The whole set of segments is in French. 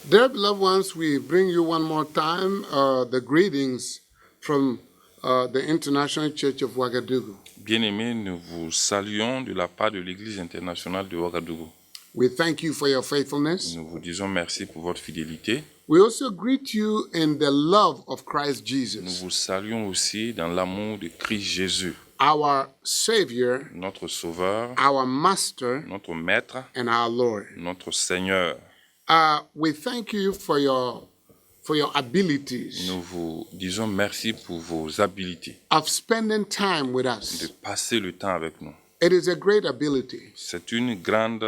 Dear beloved ones, we bring you one more time the greetings from the International Church of Ouagadougou. Bien-aimés, nous vous saluons de la part de l'Église internationale de Ouagadougou. We thank you for your faithfulness. Nous vous disons merci pour votre fidélité. We also greet you in the love of Christ Nous Jesus, vous saluons aussi dans l'amour de Christ Jésus, our Savior, notre Sauveur, our Master, notre Maître, and our Lord. notre Seigneur. We thank you for your abilities Nous vous disons merci pour vos habiletés, of spending time with de us. passer le temps avec nous. It is a great ability. C'est une grande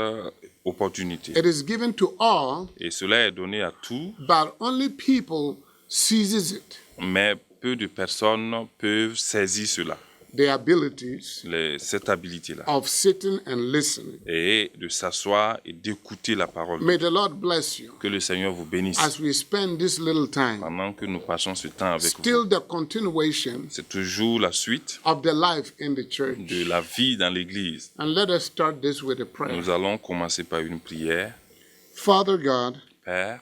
opportunité. It is given to all, Et cela est donné à tous, but only people seizes it. mais peu de personnes peuvent saisir cela, The abilities cette habilité-là, of sitting and listening. et de s'asseoir et d'écouter la parole. May the Lord bless you Que le Seigneur vous bénisse as we spend this little time. pendant que nous passons ce temps avec vous. Still the continuation C'est toujours la suite of the life in the de church. la vie dans l'Église. And let us start this with a prayer. Nous allons commencer par une prière. Father God, Père,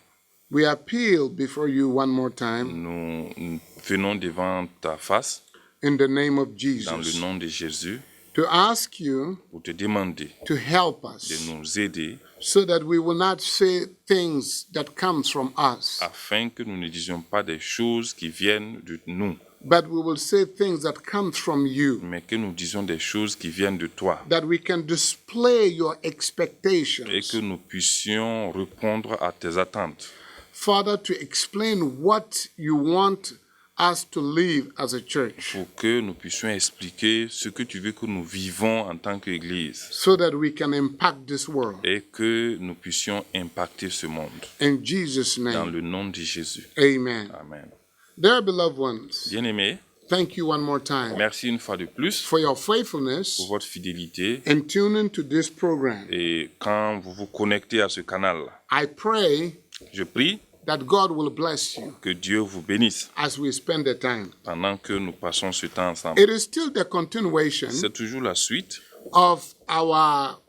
we appeal before you one more time nous venons devant ta face, in the name of dans le Jesus nom de Jésus, to ask you pour te demander to help de us nous aider so that we will not say things that comes from us, afin que nous ne disions pas des choses qui viennent de nous, but we will say things that come from you, mais que nous disions des choses qui viennent de toi, that we can display your et expectations. que nous puissions répondre à tes attentes. Father, to explain what you want us to live as a church Pour que nous puissions expliquer ce que tu veux que nous vivons en tant qu'Église, so that we can impact this world. et que nous puissions impacter ce monde. In Jesus' Dans name, le nom de Jésus. amen. Amen. Dear beloved ones, Bien-aimés, thank you one more time merci une fois de plus for your pour faithfulness votre fidélité. in tuning to this program. Et quand vous vous connectez à ce canal, I pray je prie that God will bless you que Dieu vous bénisse as we spend the time. pendant que nous passons ce temps ensemble. It is still the continuation C'est toujours la suite of our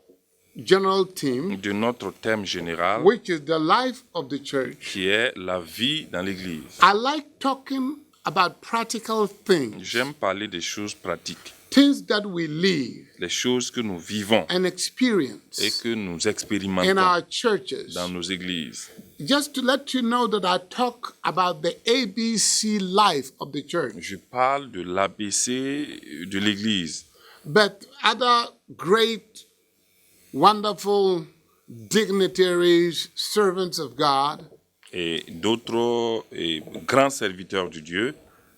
general theme, de notre thème général which is the life of the church. qui est la vie dans l'Église. I like talking about practical things, J'aime parler des choses pratiques, things that we live les choses que nous vivons and et experience que nous in expérimentons our churches. dans nos églises. Just to let you know that I talk about the ABC life of the church, Je parle de l'ABC de l'Église, but other great, wonderful dignitaries, servants of God, et d'autres grands serviteurs de Dieu.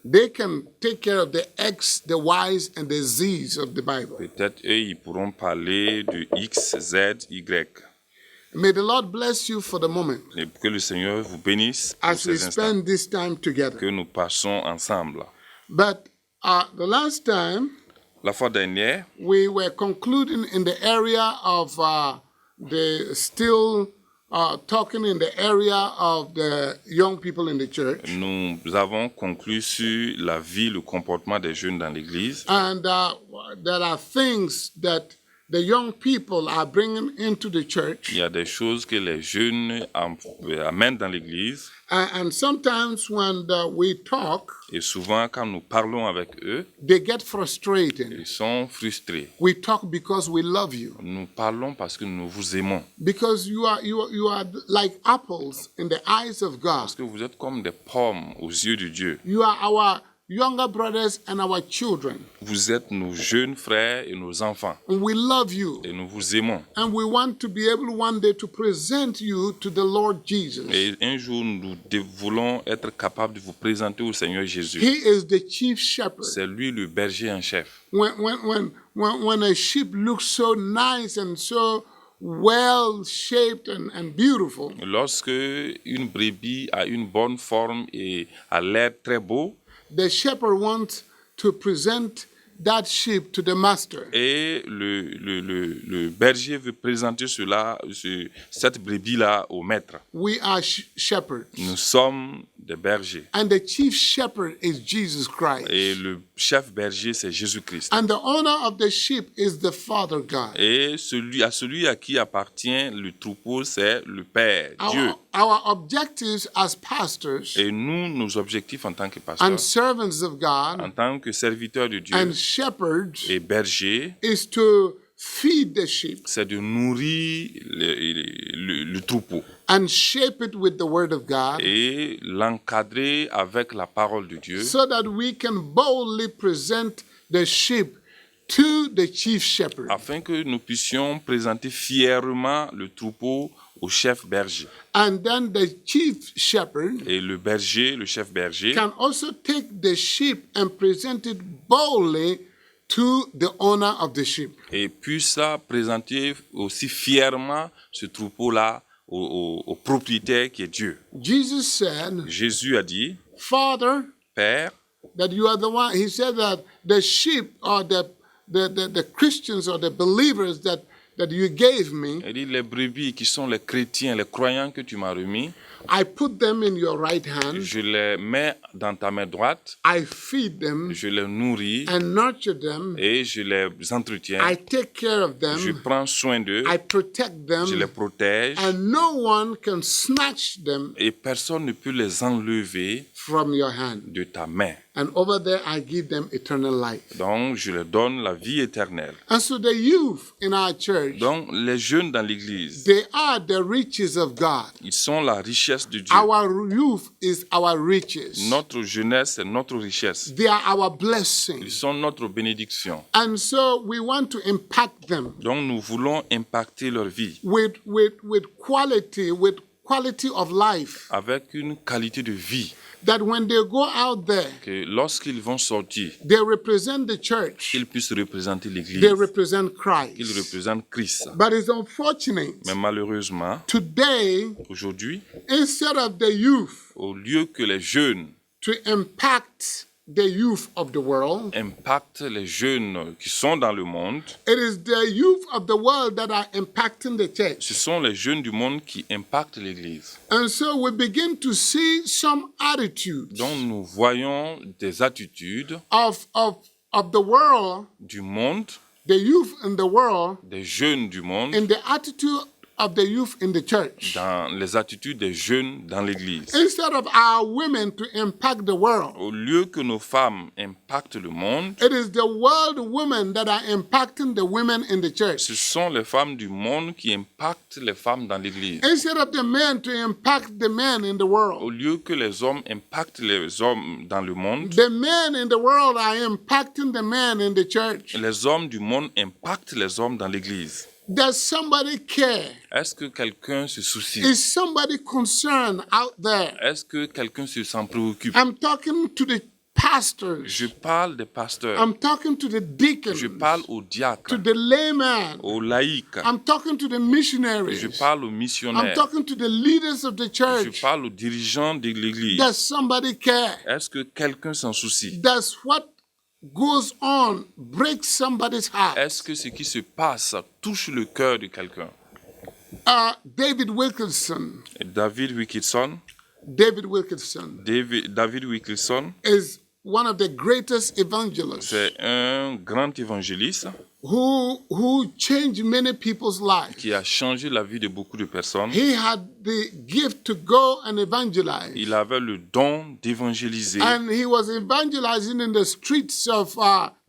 they can take care of the X, the Y's, and the Z's of the Bible. Peut-être eux, ils pourront parler de X, Z, Y. May the Lord bless you for the moment Et que le Seigneur vous bénisse pour as we ces instants spend this time together. que nous passons ensemble. But the last time, La fois dernière, we were concluding in the area of talking in the area of the young people in the church. nous avons conclu sur la vie, le comportement des jeunes dans l'Église. And there are things that the young people are bringing into the church. Il y a des choses que les jeunes amènent dans l'Église. And sometimes when we talk, Et souvent, quand nous parlons avec eux, they get frustrated. ils sont frustrés. We talk because we love you. Nous parlons parce que nous vous aimons. Because you are like apples in the eyes of God. Parce que vous êtes comme des pommes aux yeux de Dieu. You are our younger brothers and our children. Vous êtes nos jeunes frères et nos enfants. And we love you. Et nous vous aimons. And we want to be able one day to present you to the Lord Jesus. Et un jour, nous voulons être capables de vous présenter au Seigneur Jésus. He is the chief shepherd. C'est lui le berger en chef. When a sheep looks so nice and so well shaped and beautiful, Lorsque une brebis a une bonne forme et a l'air très beau, the shepherd wants to present that sheep to the master. et le berger veut présenter cette brebis-là au maître. We are shepherds. Nous sommes des bergers. And the chief shepherd is Jesus Christ. Et le chef berger, c'est Jésus-Christ. And the owner of the sheep is the Father God. Et celui à qui appartient le troupeau, c'est le Père, Dieu. Our objectives as pastors Et nous, nos objectifs en tant que pasteurs, and servants of God en tant que serviteurs de Dieu and shepherds et bergers, is to feed the sheep c'est de nourrir le troupeau and shape it with the word of God et l'encadrer avec la parole de Dieu, so that we can boldly present the sheep to the chief shepherd. afin que nous puissions présenter fièrement le troupeau au chef berger. And then the chief shepherd Et le berger, le chef berger, can also take the sheep and present it boldly to the owner of the sheep. et puisse présenter aussi fièrement ce troupeau-là au propriétaire qui est Dieu. Jesus said, Jésus a dit, Father, Père, that you are the one. He said that the sheep or the Christians or the believers that you gave me, il dit, les brebis qui sont les chrétiens, les croyants que tu m'as remis, I put them in your right hand. je les mets dans ta main droite, I feed them je les nourris and nurture them. et je les entretiens. I take care of Je them. prends soin d'eux, I protect je les them. protège And no one can snatch them et personne ne peut les enlever from your hand. de ta main. And over there, I give them eternal life. Donc, je leur donne la vie éternelle. And so the youth in our church, Donc, les jeunes dans l'Église, they are the riches of God. ils sont la richesse de Dieu. Our youth is our riches. Notre jeunesse, c'est notre richesse. They are our Ils blessing. sont notre bénédiction. And so we want to impact them Donc, nous voulons impacter leur vie with quality of life. avec une qualité de vie. That when they go out there, Que lorsqu'ils vont sortir, they represent the church. qu'ils puissent représenter l'Église, They represent qu'ils Christ. représentent Christ. But it's unfortunate. Mais malheureusement, Today, aujourd'hui, instead of the youth au lieu que les jeunes to impact the youth of the world, impactent les jeunes qui sont dans le monde, it is the youth of the world that are impacting the church. ce sont les jeunes du monde qui impactent l'Église. And so we begin to see some attitudes Donc nous voyons des attitudes of the world, du monde, the youth in the world, des jeunes du monde, and the attitude of the youth in the church. dans les attitudes des jeunes dans l'Église. Instead of our women to impact the world, Au lieu que nos femmes impactent le monde, it is the world women that are impacting the women in the ce church. sont les femmes du monde qui impactent les femmes dans l'Église. Instead of the men to impact the men in the world, Au lieu que les hommes impactent les hommes dans le monde, the men in the world are impacting the men in the church. les hommes du monde impactent les hommes dans l'Église. Does somebody care? Est-ce que quelqu'un se soucie? Is somebody concerned out there? Est-ce que quelqu'un s'en préoccupe? I'm talking to the pastors. Je parle des pasteurs. I'm talking to the deacons, Je parle aux to diacres, the layman. aux laïcs. I'm talking to the missionaries. Je parle aux I'm missionnaires. talking to the leaders of the Je church. parle aux dirigeants de l'Église. Does somebody care? Est-ce que quelqu'un s'en soucie? Does what goes on break somebody's heart? Est-ce que ce qui se passe touche le cœur de quelqu'un? David Wilkinson. Et David Wilkinson Is one of the greatest evangelists c'est un grand évangéliste who changed many people's lives. qui a changé la vie de beaucoup de personnes. He had the gift to go and evangelize. Il avait le don d'évangéliser And he was evangelizing in the streets of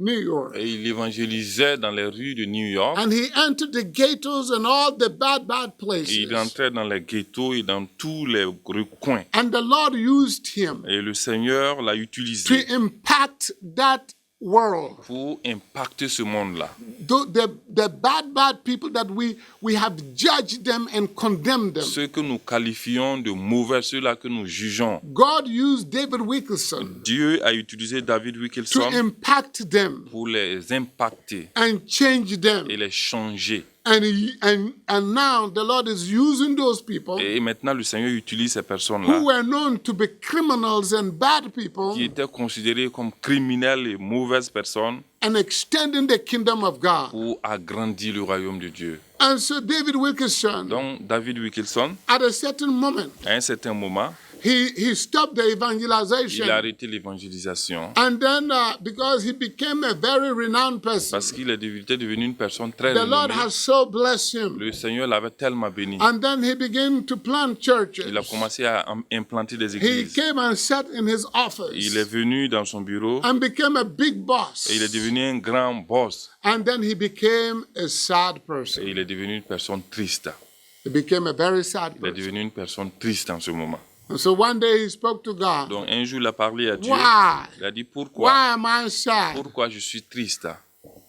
New York. et il évangélisait dans les rues de New York. And he entered the ghettos and all the bad Et places. il entrait dans les ghettos et dans tous les recoins. And the Lord used him Et le Seigneur l'a to utilisé impact that world. pour impacter ce monde-là. The bad people that we have judged them and condemned them. Ceux que nous qualifions de mauvais, ceux-là que nous jugeons. God used David Wilkinson Dieu a utilisé David to Wilkinson impact them pour les impacter and change them. et les changer. And now the Lord is using those people Et maintenant, le Seigneur utilise ces personnes-là who were known to be criminals and bad people qui étaient considérées comme criminelles et mauvaises personnes and extending the kingdom of God. pour agrandir le royaume de Dieu. And so David Wilkinson, Donc, David Wilkinson, at a certain moment, à un certain moment, he stopped the evangelization. Il a arrêté l'évangélisation And then, because he became a very renowned person, parce qu'il était devenu une personne très the Lord renommée. has so blessed him. Le Seigneur l'avait tellement béni. And then he began to plant churches. Il a commencé à implanter des He églises. came and sat in his Il office est venu dans son bureau and became a big boss. et il est devenu un grand boss. And then he became a sad Et person. il est devenu une personne triste. He became a very sad Il est person. devenu une personne triste en ce moment. And so one day he spoke to God. Donc un jour, il a parlé à Dieu. Why? Il a dit, pourquoi? Why am I sad? Pourquoi je suis triste?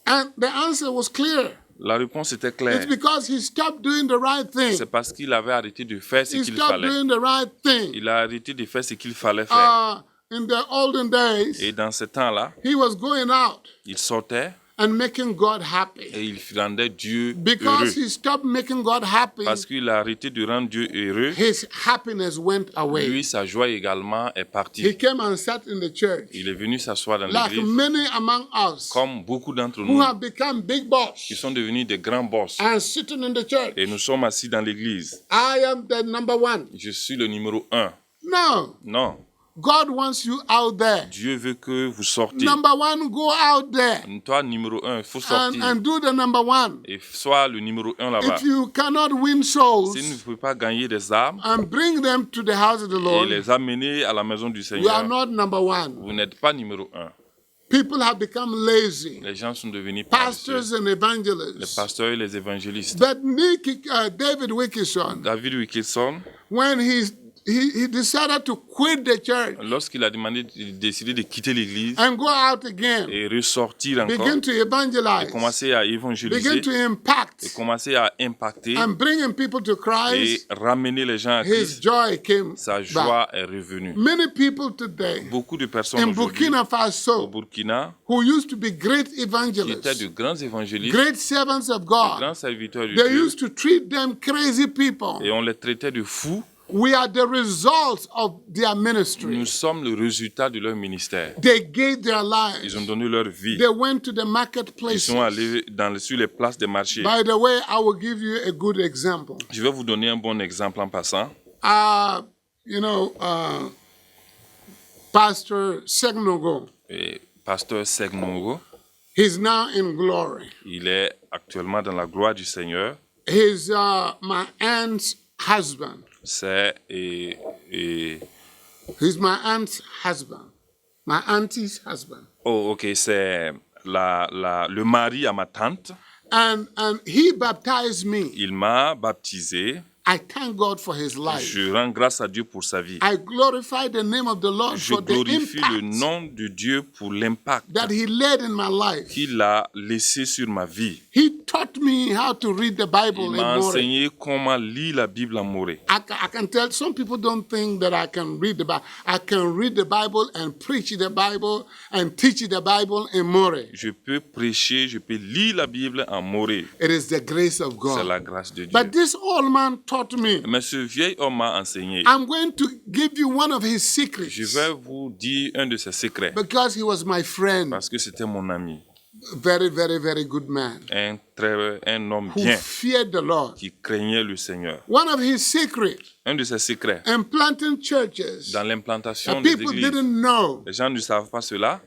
And the answer was clear. La réponse était It's claire. because he stopped doing the right thing. C'est parce qu'il avait arrêté de faire ce He qu'il stopped fallait. doing the right thing. Il a arrêté de faire ce qu'il fallait faire. In the olden days, Et dans ce temps-là, he was going out il sortait and making God happy. et il rendait Dieu Because heureux. he stopped making God happy, Parce qu'il a arrêté de rendre Dieu heureux, his happiness went away. lui, sa joie également est He partie. came and sat in the church, Il est venu s'asseoir dans like l'église, many among us comme beaucoup d'entre who nous have become big qui boss sont devenus des grands boss. and sitting in the church. Et nous sommes assis dans l'église. I am the number one. Je suis le numéro 1. No, Non, God wants you out there. Dieu veut que vous sortiez. Number one, go out there Toi, numéro 1, il faut sortir. and do the number one. Et sois le numéro 1 là-bas. If you cannot win souls Si vous ne pouvez pas gagner des âmes and bring them to the house of the et Lord, les amener à la maison du you are Seigneur, not number one. vous n'êtes pas numéro 1. People have become lazy, Les gens sont devenus paresseux. pastors and Les evangelists. pasteurs et les évangélistes. But David Wilkerson, David Wilkerson, when he decided to quit the church lorsqu'il a décidé de quitter l'église and go out again, et ressortir encore, begin to et evangelize, commencer à begin évangéliser, to et impact, commencer à impacter and bringing people to et Christ, ramener les gens à his Christ, joy came sa back. joie est revenue. Many people today Beaucoup de personnes in aujourd'hui Burkina au Faso Burkina, who used to be great qui étaient evangelists, de grands évangélistes, great servants of de God, grands serviteurs de they Dieu, used to treat them crazy people. et on les traitait de fous. We are the results of their ministry. Nous sommes le résultat de leur ministère. They gave their Ils ont lives. donné leur vie. They went to the Ils marketplaces. sont allés sur les places des marchés. By the way, I will give you a good example. Je vais vous donner un bon exemple en passant. Pastor Segnogo, Et Pasteur Segnongo, he's now in glory. il est actuellement dans la gloire du Seigneur. He's my aunt's husband. C'est He's my aunt's husband. My auntie's husband. oh, ok, c'est le mari à ma tante. And he baptized me. Il m'a baptisé. I thank God for his life. Je rends grâce à Dieu pour sa vie. I glorify the name of the Lord Je for the glorifie le impact nom de Dieu pour l'impact that he led in my life. qu'il a laissé sur ma vie. He taught me how to read the Bible Il in m'a Moree. enseigné comment lire la Bible en moré. I can tell some people don't think that I can read the Bible. I can read the Bible and preach the Bible and teach the Bible in Moree. Je peux prêcher, je peux lire la Bible en moré. It is the grace of C'est la God. grâce de Dieu. But this old man taught me. Mais ce vieil homme m'a enseigné. I'm going to give you one of his secrets Je vais vous dire un de ses secrets. because he was my friend. Parce que c'était mon ami. Very, very, very good man Un homme who bien feared the Lord. qui craignait le Seigneur. One of his secrets Un de ses secrets in planting churches dans l'implantation that des people églises. didn't know. Les gens ne savent pas cela.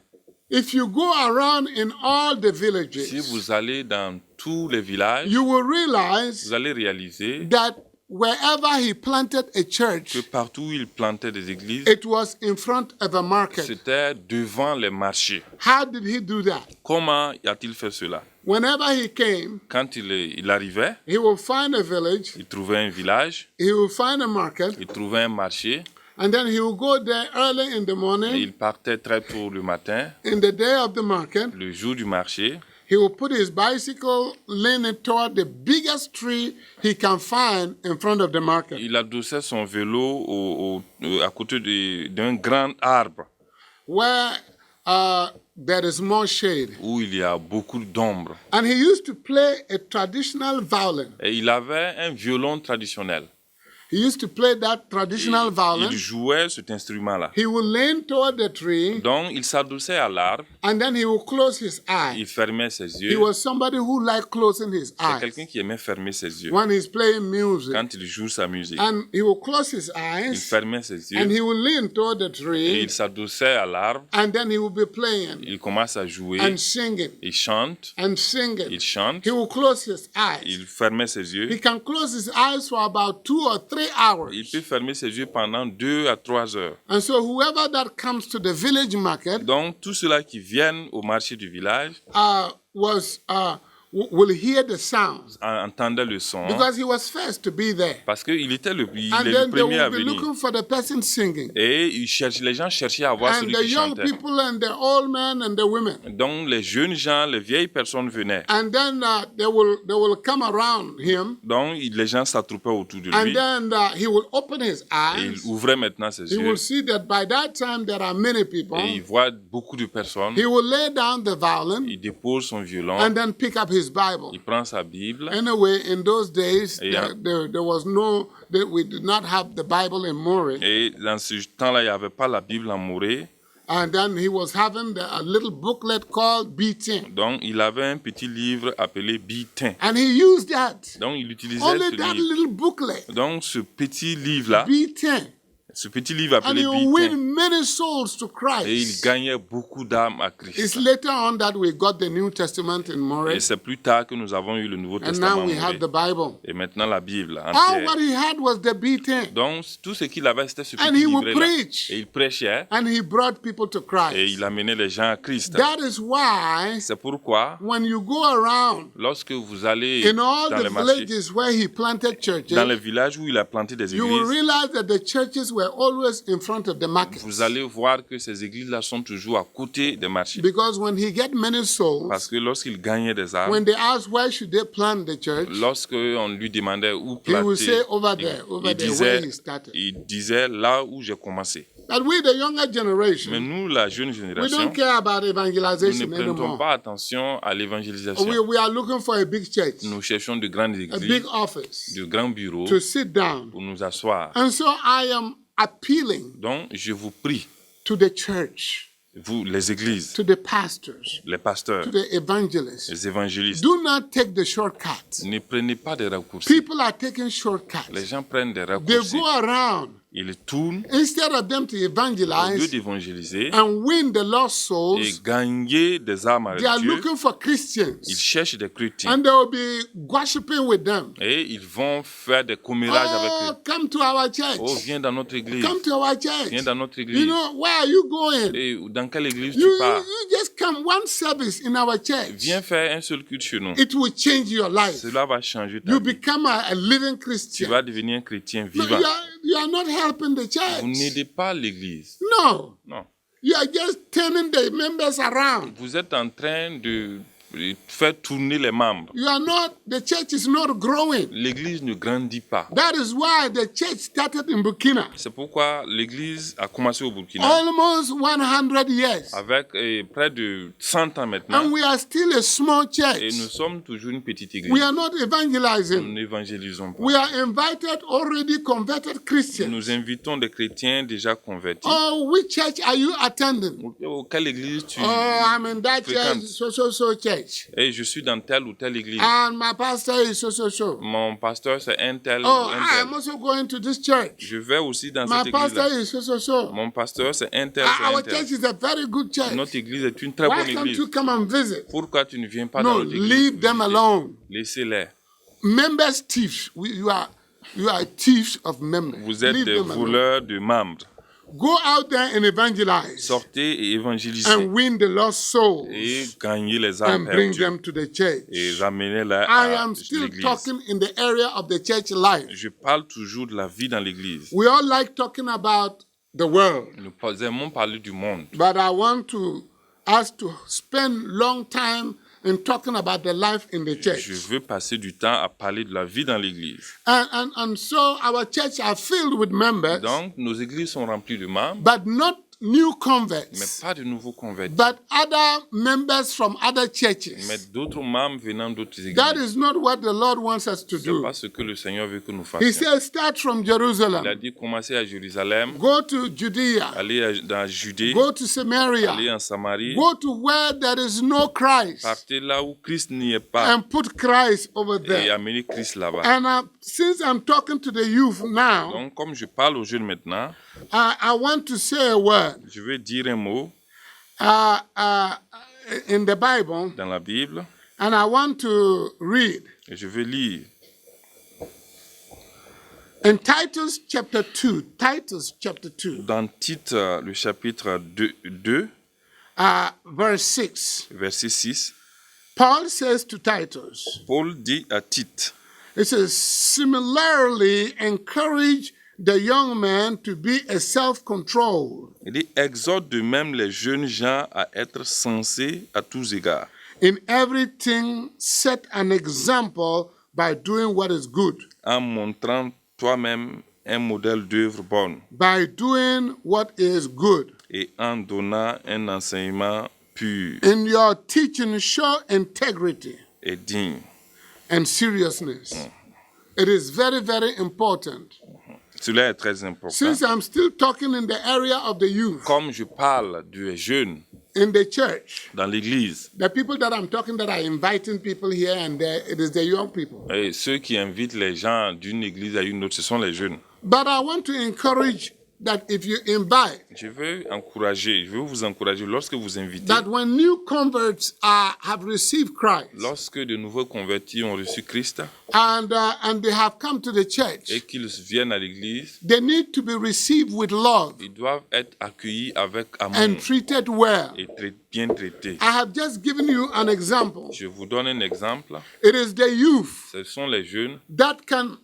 If you go around in all the Si villages, vous allez dans tous les villages, you will realize vous allez réaliser that wherever he planted a que church, partout où il plantait des églises, it was in front of a market. c'était devant les marchés. How did he do that? Comment a-t-il fait cela? Whenever he came, Quand il arrivait, he will find a village, il trouvait un village, he will find a market, il trouvait un marché, and then he will go there early in the et morning, il partait très tôt le matin, in the day of the market. le jour du marché. He will put his bicycle leaning toward the biggest tree he can find in front of the market. Il adossait son vélo à côté d'un grand arbre Where there is more shade. où il y a beaucoup d'ombre. And he used to play a traditional violin. Et il avait un violon traditionnel. he used to play that traditional violin. Il jouait cet instrument-là. He would lean toward the tree, Donc, il s'adossait à l'arbre, and then he would close his eyes. il fermait ses He yeux. was somebody who liked closing his C'est eyes quelqu'un qui aimait fermer ses yeux when he's playing music. quand il joue sa musique. And he would close his Il eyes, fermait ses and yeux he would lean toward the et tree, il s'adossait à l'arbre. and then he would be playing Il commence à jouer, and singing il chante, and singing. il chante, He will close his eyes. il fermait ses yeux. He can close his eyes for about 2 or 3 hours. Il peut fermer ses yeux pendant 2 à 3 heures. And so whoever that comes to the village market Donc, tous ceux-là qui viennent au marché du village will hear the sounds entendaient le son because he was first to be there. parce qu'il était il And est le then they premier à will be venir. looking for the person singing. Et les gens cherchaient à voir And celui the qui young chantait. people and the old men and the women. Donc, les jeunes gens, les vieilles personnes venaient. And then they will come around him. Donc, les gens s'attroupaient autour de And lui. then he will open his Et il eyes. ouvrait maintenant ses He yeux. will see that by that time there are many people. Et il voit beaucoup de personnes. He will lay down the violin Il dépose son violon. and then pick up his Bible. Il prend sa Bible. Anyway, in those days, Yeah. there was we did not have the Bible in Mori. Et dans ce temps-là, il n'y avait pas la Bible en morée. And then he was having a little booklet called B10. Donc, il avait un petit livre appelé Bitin. And he used that. Donc, il utilisait Only ce that livre. little booklet, Donc, ce petit livre-là, B10. ce petit livre And appelé he will win Bitin. many souls to Et il Christ. gagnait beaucoup d'âmes à It's Christ. later on that we got the New Testament in Mori. Et c'est plus tard que nous avons eu le Nouveau And Testament. now we have moré. the Bible. Et maintenant la Bible All entière. what he had was the B10. Donc, tout ce qu'il avait, c'était ce And petit he would livre-là. preach. Et il prêchait And he brought people to et Christ. il amenait les gens à Christ. That is why C'est pourquoi, when you go around lorsque vous allez in all dans the les marchés, villages where he planted churches, dans les villages où il a planté des you will églises, realize that the churches were always in front of the market. vous allez voir que ces églises-là sont toujours à côté des marchés. Because when he get many souls, Parce que lorsqu'il gagnait des âmes, when they ask where should they plant the church, lorsqu'on lui demandait où he will planter, say over there where he started. il disait là où j'ai commencé. But we, the younger Mais generation, nous, la jeune we génération, don't care about nous ne evangelization prêtons anymore. pas attention à l'évangélisation. We are looking for a big church, Nous cherchons de grandes a big églises, office de grands bureaux to sit down. pour nous asseoir. And so I am appealing Donc, je vous prie, to the church, vous, les églises, to the pastors, les pasteurs, to the evangelists. les évangélistes, Do not take the shortcuts. ne prenez pas des raccourcis. People are taking Les shortcuts. gens prennent des They raccourcis. go around Ils tournent instead of them to au lieu evangelize d'évangéliser and win the lost et souls. gagner des âmes They are avec Dieu. looking for Ils Christians cherchent des chrétiens and they will be gossiping with them. et ils vont faire des commérages avec Oh, eux. come to our Oh, church. viens dans notre église. Come to our Viens church. dans notre You église. know, where are you going? Et dans quelle église You, tu pars? you just come one service in our church. Viens faire un seul culte chez nous. It will change your life. Cela va changer ta You vie. become a living Tu Christian. vas devenir un chrétien No, vivant. you are not helping the Vous church. n'aidez pas l'église. No, Non. you are just turning the members around. Vous êtes en train de faire tourner les membres. You are not, the church is not growing. L'église ne grandit pas. That is why the church started in Burkina. C'est pourquoi l'église a commencé au Burkina Almost 100 years. avec près de 100 ans maintenant. And we are still a small Et nous church. sommes toujours une petite église. We are not Nous evangelizing. n'évangélisons pas. We are invited already converted Christians. Nous invitons des chrétiens déjà convertis. Oh, which church are you attending? Quelle église tu... Oh, I'm in that Fréquente. church, so church. Et je suis dans telle ou telle église. And my pastor is so. Mon pasteur, c'est un tel ou Oh, un I'm tel. also going to this church. Je vais aussi dans My cette pastor église-là. is so. Mon pasteur, c'est un tel, Our c'est un church tel. is a very good church. Notre église est une très bonne Why can't église. you come and visit? Pourquoi tu ne viens pas dans No, notre église? leave them visiter? alone. Laissez-les. Members thieves. You are thieves of members. Vous êtes Leave des them alone. voleurs de membres. Go out there and evangelize Sortez et évangélisez and win the lost souls et gagnez les âmes and bring perdues them to the church. et ramenez-les I à am still l'église. talking in the area of the church life. Je parle toujours de la vie dans l'église. We all like talking about the world, Nous aimons parler du monde. but I want us to spend long time in talking about the life in the church. Je veux passer du temps à parler de la vie dans l'église. And so our church are filled with members, Donc, nos églises sont remplies de membres, but not new mais converts, pas de nouveaux convertis, but other members from other mais churches. d'autres membres venant d'autres That églises. is not what the Lord wants us to C'est do. pas ce que le Seigneur veut que nous He fassions. says, start from Il a Jerusalem, dit commencer à Jérusalem, go to Judea, aller dans Judée, go to aller Samaria, en Samarie, go to where there is no Christ, partez là où Christ n'y est pas and put Christ over et there. amenez Christ là-bas. And since I'm talking to the youth now, Donc, comme je parle aux jeunes maintenant, I want to say a word. je veux dire un mot In the Bible, dans la Bible and I want to read et je veux lire in Titus chapter 2. Titus chapter 2, dans Tite, le chapitre 2, verse 6. verset 6. Paul says to Titus, Paul dit à Tite, it says, similarly encourage the young man to be a self-control il dit, exhorte de même les jeunes gens à être sensés à tous égards. in everything, set an example by doing what is good, En montrant toi-même un modèle d'œuvre bonne by doing what is good. et en donnant un enseignement pur In your teaching, show integrity et digne. and seriousness. It is very, very important. Cela est très important. Since I'm still talking in the area of the youth Comme je parle des jeunes in the church, dans l'église, the people that I'm talking that are inviting people here and there, it is the young people. et ceux qui invitent les gens d'une église à une autre, ce sont les jeunes. But I want to encourage that if you invite, Je veux vous encourager lorsque vous invitez, that when new converts have received Christ lorsque de nouveaux convertis ont reçu Christ and they have come to the church, et qu'ils viennent à l'église, they need to be received with love ils doivent être accueillis avec amour and treated well. et bien traités. I have just given you an example. Je vous donne un exemple. It is the youth Ce sont les jeunes that can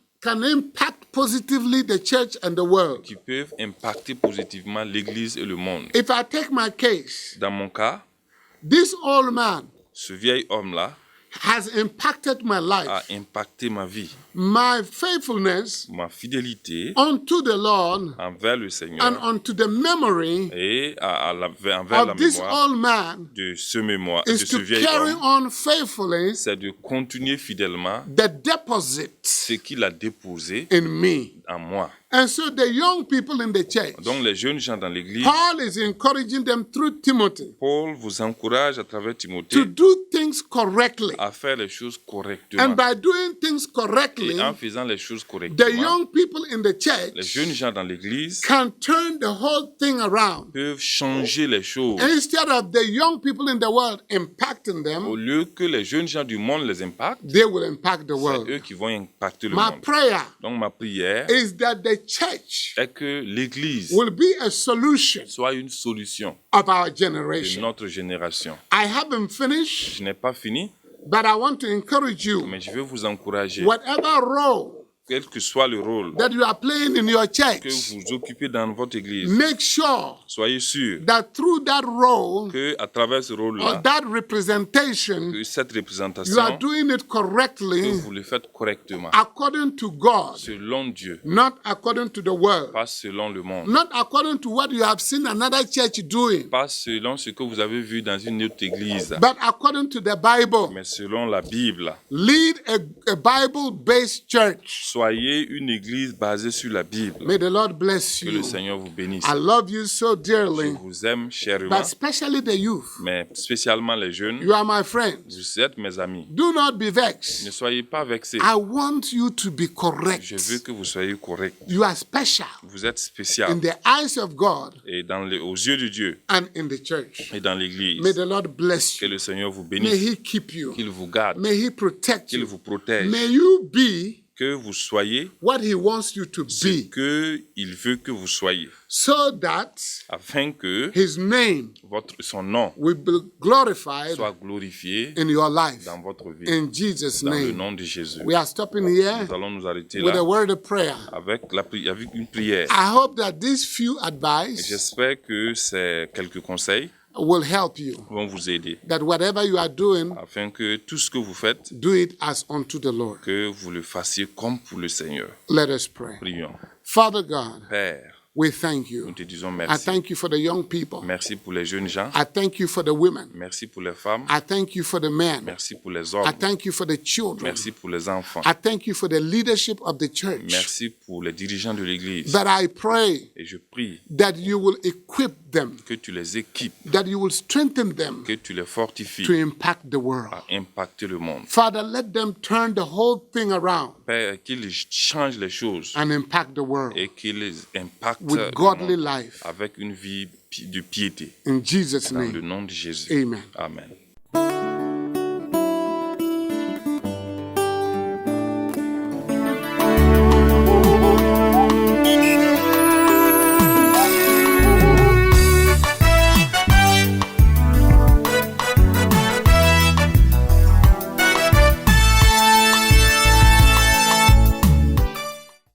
impact positively the church and the world. qui peuvent impacter positivement l'église et le monde. If I take my case, Dans mon cas, this old man ce vieil homme-là has impacted my a life. impacté ma vie, My faithfulness ma fidélité unto the Lord envers le and Seigneur unto the memory et envers la of this mémoire old man de de is ce to vieil carry homme, on faithfully c'est de continuer fidèlement the deposit ce qu'il a déposé in me. en moi. And so the young people in the church, Donc les jeunes gens dans l'église, Paul is encouraging them through Timothy Paul vous encourage à travers Timothée to do things correctly. à faire les choses correctement. And by doing things correctly, Et en faisant les choses the correctement, young people in the les church jeunes gens dans l'église can turn the whole thing around. peuvent changer les choses. Instead of the young people in the world impacting Au them, lieu que les jeunes gens du monde les impactent, they will impact the c'est world. eux qui vont impacter le My monde. prayer Donc ma prière is that the church est que l'église will be a solution soit une solution of our de generation. notre génération. I haven't finished, Je n'ai pas fini, but I want to encourage you, mais je veux vous encourager, whatever role quel que soit le rôle that you are playing in your que church, vous occupez dans votre église, make sure soyez sûr that through that role que à travers ce or rôle-là, that representation, que cette you are représentation, doing it que correctly vous le faites correctement, according to God, selon Dieu, not according to the world, pas selon le monde, not according to what you have seen another church doing, pas selon ce que vous avez vu dans une autre église, but according to the Bible. mais selon la Bible. Lead a Bible-based church. Soyez une église basée sur la Bible. May the Lord bless Que le you. Seigneur vous bénisse. I love you so Je dearly, vous aime chèrement, but especially the youth. mais spécialement les jeunes. You are my friends. Vous êtes mes amis. Do not be Ne vexed. soyez pas vexés. I want you to be correct. Je veux que vous soyez corrects. You are special Vous êtes in spécial. the eyes of God Et aux yeux de Dieu and in the church. et dans l'église. May the Lord bless Que you. le Seigneur vous May bénisse. He keep you. Qu'il vous garde. May He protect Qu'il you. vous protège. May you be Que vous soyez what He wants you to ce be, qu'il veut que vous soyez. so that Afin que His name son nom will be glorified soit glorifié in your life. dans votre vie. In Jesus' Dans le name. nom de Jésus. We are stopping here Nous allons nous arrêter with là a word of prayer. avec une prière. I hope that these few Et advice j'espère que ces quelques conseils will help you. vont vous aider That whatever you are doing, afin que tout ce que vous faites, do it as unto the Lord. que vous le fassiez comme pour le Seigneur. Let us pray. Prions. Father God, Père, We thank Nous you. te disons I merci. thank you for the young people. Merci pour les jeunes gens. I thank you for the women. Merci pour les femmes. I thank you for the men. Merci pour les I hommes. thank you for the children. Merci pour les enfants. I thank you for the leadership of the church. Merci pour les dirigeants de l'Église. That I pray Et je prie that you will equip them, que tu les équipes, that you will strengthen them que tu les fortifies to impact the world. à impacter le monde. Father, let them turn the whole thing around Père, qu'ils changent les choses and impact the world et qu'ils impactent with le godly monde life. avec une vie de piété. In Jesus' Dans le name, nom de Jésus. amen. Amen.